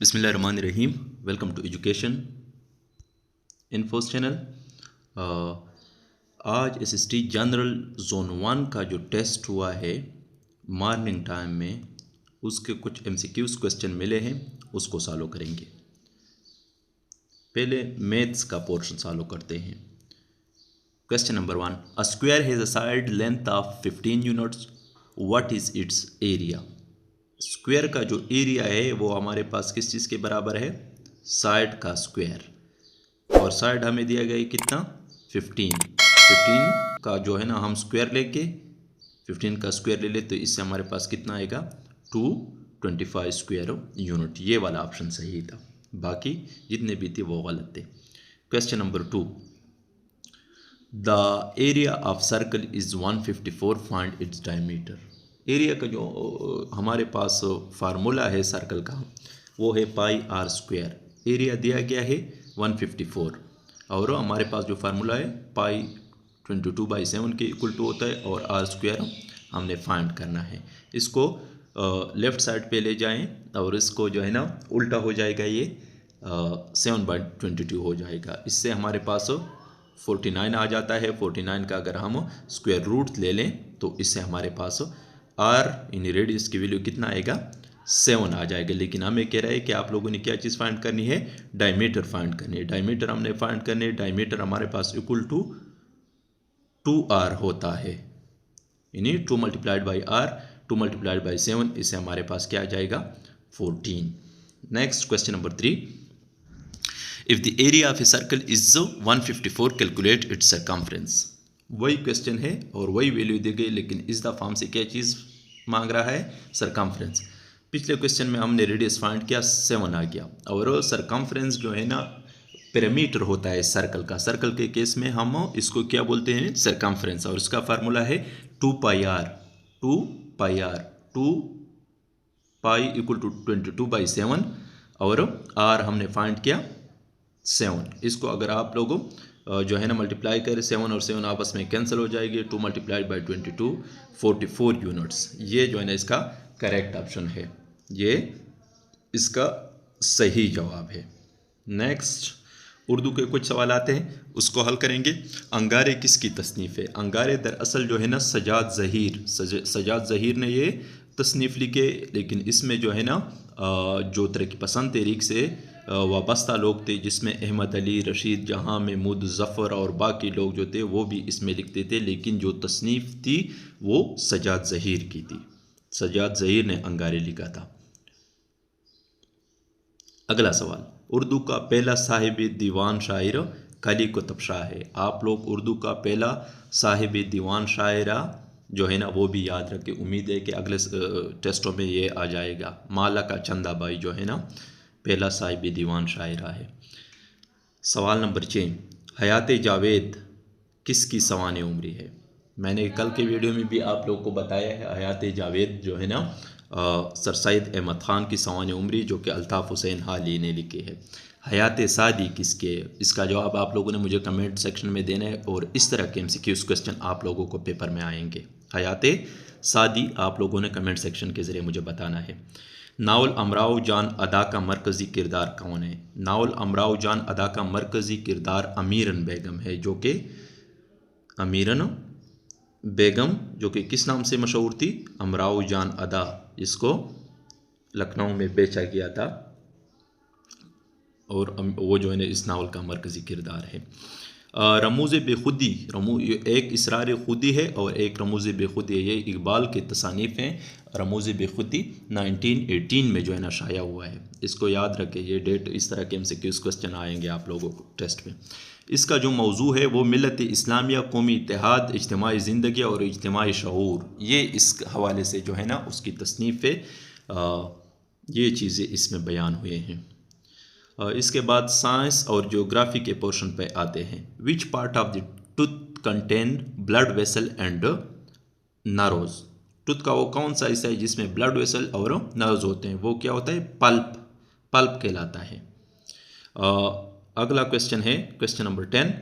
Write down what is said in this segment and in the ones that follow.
बिस्मिल्लाहिर्रहमानिर्रहीम। Welcome to education infos channel. आज SST general zone 1 का जो टेस्ट हुआ है मॉर्निंग टाइम में, उसके कुछ एमसीक्यूज क्वेश्चन मिले हैं, उसको सॉल्व करेंगे। पहले मैथ्स का पोर्शन सॉल्व करते हैं। Question number 1, a square has a side length of 15 units, what is it's area. Square का जो एरिया है वो हमारे पास किस चीज़ के बराबर है? साइड का स्क्वायर। और साइड हमें दिया गया है कितना? 15 का जो है ना, हम स्क्वायर लेके 15 का स्क्वायर ले ले तो इससे हमारे पास कितना आएगा? 225 स्क्वायर यूनिट। ये वाला ऑप्शन सही था, बाकी जितने भी थे वो गलत थे। Question number 2, the area of circle is 154, find its diameter. Area का जो हमारे पास फार्मूला है सर्कल का, वो है पाई आर स्क्वायर। एरिया दिया गया है 154 और हमारे पास जो फार्मूला है पाई 22/7 के इक्वल टू होता है, और आर स्क्वायर हमने फाइंड करना है। इसको लेफ़्ट साइड पे ले जाएं और इसको जो है ना उल्टा हो जाएगा, ये 7/22 हो जाएगा। इससे हमारे पास 49 आ जाता है। 49 का अगर हम स्क्वायर रूट ले लें तो इससे हमारे पास आर इन रेडियस की वैल्यू कितना आएगा? 7 आ जाएगा। लेकिन हमें कह रहा है कि आप लोगों ने क्या चीज़ फाइंड करनी है? डायमीटर फाइंड करनी है। डायमीटर हमने फाइंड करनी है। डायमीटर हमारे पास इक्वल टू 2r होता है, यानी 2 multiplied by R, 2 multiplied by 7, इससे हमारे पास क्या आ जाएगा? 14। Next question number 3, if the area of a circle is 154, calculate its circumference. वही क्वेश्चन है और वही वैल्यू दी गई, लेकिन इस दफा हमसे क्या चीज़ मांग रहा है? सरकम्फ्रेंस। पिछले क्वेश्चन में हमने रेडियस फाइंड किया, 7 आ गया, और सरकम्फ्रेंस जो है ना पेरीमीटर होता है सर्कल का। सर्कल के केस में हम इसको क्या बोलते हैं? सरकम्फ्रेंस। और इसका फार्मूला है 2 पाई आर। 2 पाई इक्वल टू 22/7, और आर हमने फाइंड किया 7। इसको अगर आप लोग जो है ना मल्टीप्लाई करें, 7 और 7 आपस में कैंसिल हो जाएगी। 2 मल्टीप्लाइड बाई 22, 44 यूनिट्स। ये जो है ना इसका करेक्ट ऑप्शन है, ये इसका सही जवाब है। नेक्स्ट, उर्दू के कुछ सवाल आते हैं, उसको हल करेंगे। अंगारे किसकी तसनीफ़ है? अंगारे दरअसल जो है ना सजाद ज़हीर ने ये तसनीफ़ लिखे, लेकिन इसमें जो है ना जो तरक्की पसंद तहरीक से वाबस्ता लोग थे, जिसमें अहमद अली, रशीद जहाँ, महमूद ज़फ़र और बाकी लोग जो थे वो भी इसमें लिखते थे, लेकिन जो तसनीफ़ थी वो सजाद ज़हीर की थी। सजाद ज़हीर ने अंगारे लिखा था। अगला सवाल, उर्दू का पहला साहिब दीवान शायर कली कुतुब शाह है। आप लोग उर्दू का पहला साहिब दीवान शायरा जो है ना वो भी याद रखें। उम्मीद है कि अगले टेस्टों में ये आ जाएगा। माला का चंदाबाई जो है ना पहला साहिब दीवान शायरा है। सवाल नंबर 6, हयात जावेद किसकी सवाने उम्री है? मैंने कल के वीडियो में भी आप लोगों को बताया है, हयात जावेद जो है ना सर सैयद अहमद ख़ान की सवाने उम्री, जो कि अल्ताफ़ हुसैन हाली ने लिखी है। हयात सादी किसके? इसका जवाब आप लोगों ने मुझे कमेंट सेक्शन में देना है, और इस तरह के एमसीक्यूज़ क्वेश्चन आप लोगों को पेपर में आएंगे। हयात सादी आप लोगों ने कमेंट सेक्शन के ज़रिए मुझे बताना है। नावल अमराव जान अदा का मरकज़ी किरदार कौन है? नावल अमराव जान अदा का मरकज़ी किरदार अमीरन बेगम है, जो कि अमीरन बेगम जो कि किस नाम से मशहूर थी? अमराव जान अदा, जिसको लखनऊ में बेचा गया था, और वो जो है ना इस नावल का मरकज़ी किरदार है। रमूज़ बेखुदी, एक इसरार खुदी है और एक रमूज़ बेखुदी है। ये इकबाल के तसानीफ़ हैं। रमूज़ बेखुदी 1918 में जो है ना शाया हुआ है। इसको याद रखें, ये डेट। इस तरह के MCQs क्वेश्चन आएंगे आप लोगों को टेस्ट में। इसका जो मौजू है वो मिलत इस्लामिया, कौमी इत्तेहाद, इज्तिमाई ज़िंदगी और इज्तिमाई शऊर। ये इस हवाले से जो है ना उसकी तसनीफ़ है, ये चीज़ें इसमें बयान हुए हैं। इसके बाद साइंस और ज्योग्राफी के पोर्शन पे आते हैं। Which part of the tooth contain blood vessel and nerves. Tooth का वो कौन सा हिस्सा है जिसमें ब्लड वेसल और नर्व्स होते हैं? वो क्या होता है? पल्प। पल्प कहलाता है। अगला क्वेश्चन है question number 10,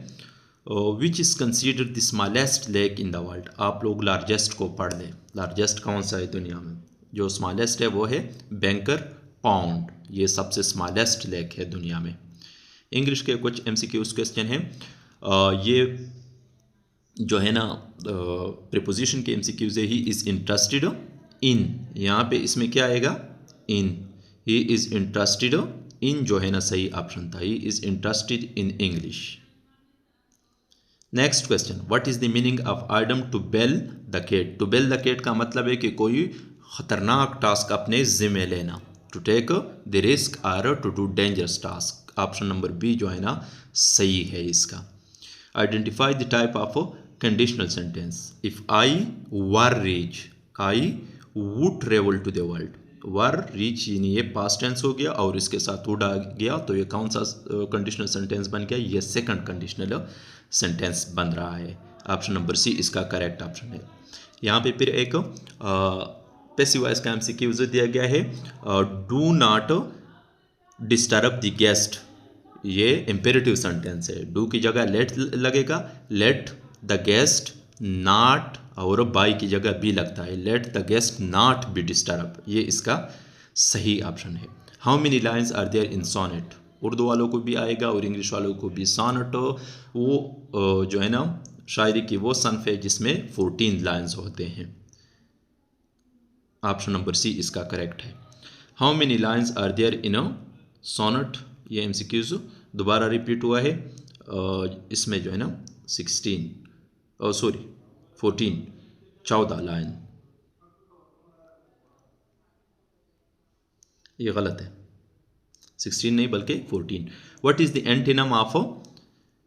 which is considered the smallest lake in the world. आप लोग लार्जेस्ट को पढ़ लें। लार्जेस्ट कौन सा है दुनिया में? जो स्मॉलेस्ट है वो है बैंकर पाउंड। ये सबसे स्मॉलेस्ट लेक है दुनिया में। इंग्लिश के कुछ MCQs क्वेश्चन हैं। ये जो है ना प्रीपोजिशन के MCQs है। ही इज़ इंटरेस्टेड इन, यहाँ पे इसमें क्या आएगा? इन। ही इज़ इंटरेस्टेड इन जो है ना सही ऑप्शन था। He is interested in English. Next question, what is the meaning of idiom to bell the cat? To bell the cat का मतलब है कि कोई खतरनाक टास्क अपने जिम्मे लेना। टू टेक द रिस्क और to do dangerous task. Option number B जो है ना सही है इसका। Identify the type of conditional sentence. If I were rich, I would travel to the world. Were rich यानी ये पास्ट टेंस हो गया और इसके साथ वुड आ गया, तो ये कौन सा कंडीशनल सेंटेंस बन गया? ये सेकंड कंडीशनल सेंटेंस बन रहा है। ऑप्शन नंबर सी इसका करेक्ट ऑप्शन है। यहाँ पे फिर एक पैसिव वॉइस का MCQ दिया गया है। Do not disturb the guest. ये इम्पेरेटिव सेंटेंस है। डू की जगह लेट लगेगा, लेट द गेस्ट नॉट, और बाई की जगह बी लगता है, let the guest not be disturb. ये इसका सही ऑप्शन है। How many lines are there in sonnet? Urdu वालों को भी आएगा और इंग्लिश वालों को भी। सोनेट वो जो है ना शायरी की वो सन्फ है जिसमें 14 लाइन्स होते हैं। ऑप्शन नंबर सी इसका करेक्ट है। How many lines are there in a sonnet? ये MCQs दोबारा रिपीट हुआ है। इसमें जो है ना 14 लाइन। ये गलत है, 16 नहीं बल्कि 14। What is the antonym of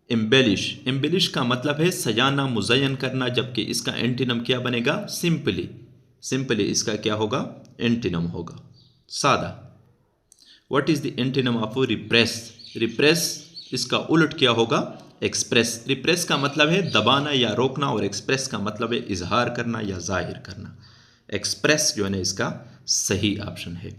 embellish? Embellish का मतलब है सजाना, मुज़य्यन करना, जबकि इसका एंटीनम क्या बनेगा? सिंपली। सिंपली इसका क्या होगा? एंटीनम होगा, सादा। What is the antonym of repress? Repress इसका उलट क्या होगा? एक्सप्रेस। रिप्रेस का मतलब है दबाना या रोकना और एक्सप्रेस का मतलब है इजहार करना या जाहिर करना। एक्सप्रेस जो है ना इसका सही ऑप्शन है।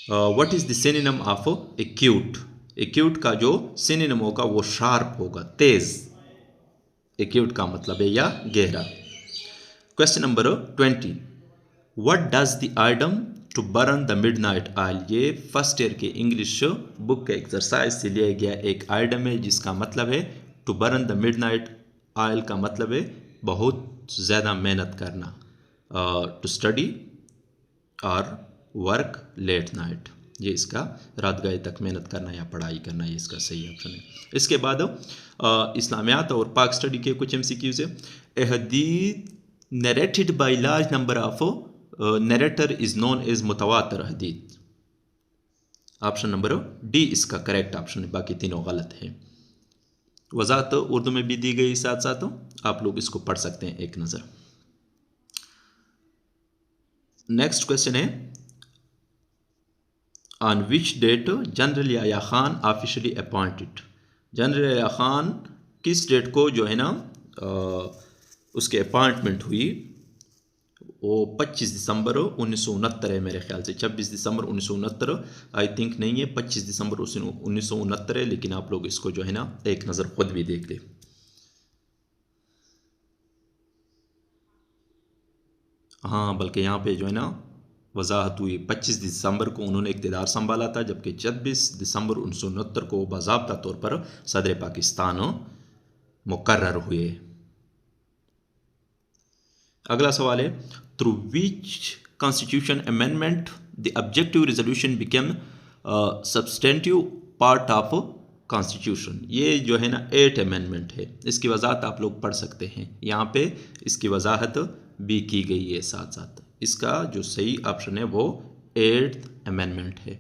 What is the synonym of acute? Acute का जो सिनोनिम होगा वो शार्प होगा, तेज। एक्यूट का मतलब है या गहरा। Question number 20, what does the idiom to burn the midnight oil? ये फर्स्ट ईयर के इंग्लिश बुक के एक्सरसाइज से लिया गया एक आइडम है जिसका मतलब है to burn the midnight oil का मतलब है बहुत ज़्यादा मेहनत करना। टू स्टडी और वर्क लेट नाइट, ये इसका रात गए तक मेहनत करना या पढ़ाई करना, ये इसका सही ऑप्शन है। इसके बाद इस्लामियात और पाक स्टडी के कुछ MCQs है। ए हदीथ narrated by large number of narrator is known as मुतवातर हदीथ। ऑप्शन नंबर डी इसका करेक्ट ऑप्शन है, बाकी तीनों गलत हैं। वजाहत उर्दू में भी दी गई, साथ साथ आप लोग इसको पढ़ सकते हैं एक नज़र। नेक्स्ट क्वेश्चन है, on which date General Yahya Khan officially appointed? General Yahya Khan किस डेट को जो है ना उसके अपॉइंटमेंट हुई? वो 25 दिसंबर 1969 है मेरे ख्याल से। 26 दिसंबर 1969 आई थिंक नहीं है, 25 दिसंबर 1969 है, लेकिन आप लोग इसको जो है ना एक नज़र खुद भी देख ले। हाँ, बल्कि यहाँ पे जो है ना वजाहत हुई 25 दिसंबर को उन्होंने इक़्तिदार संभाला था, जबकि 26 दिसंबर 1969 को बाज़ाब्ता तौर पर सदर पाकिस्तान मुकर्रर हुए। अगला सवाल है, through which constitution amendment the objective resolution became substantive part of constitution? ये जो है ना 8th अमेंडमेंट है। इसकी वजाहत आप लोग पढ़ सकते हैं, यहाँ पे इसकी वजाहत भी की गई है साथ साथ। इसका जो सही ऑप्शन है वो 8th अमेंडमेंट है।